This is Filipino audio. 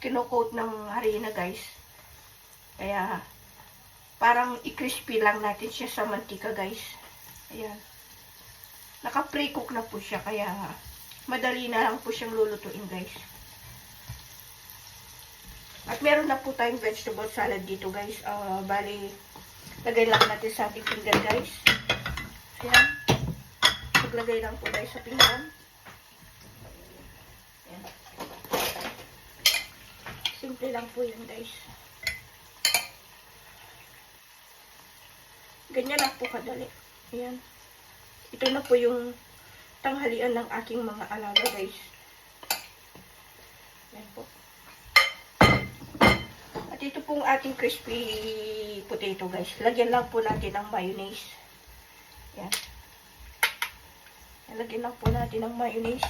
kino-coat ng harina, guys. Kaya, parang i-crispy lang natin siya sa mantika, guys. Ayan. Naka-pre-cook na po siya, kaya madali na lang po siyang lulutuin, guys. At meron na po tayong vegetable salad dito, guys. Bali, lagay lang natin sa ating pinggan, guys. Ayan. Maglagay lang po guys sa pinggan. Ayan. Simple lang po yan, guys. Ganyan lang po kadali. Ayan. Ito na po yung tanghalian ng aking mga alaga, guys. Ayan po. At ito pong ating crispy potato, guys. Lagyan lang po natin ng mayonnaise. Ayan. Lagyan lang po natin ng mayonnaise.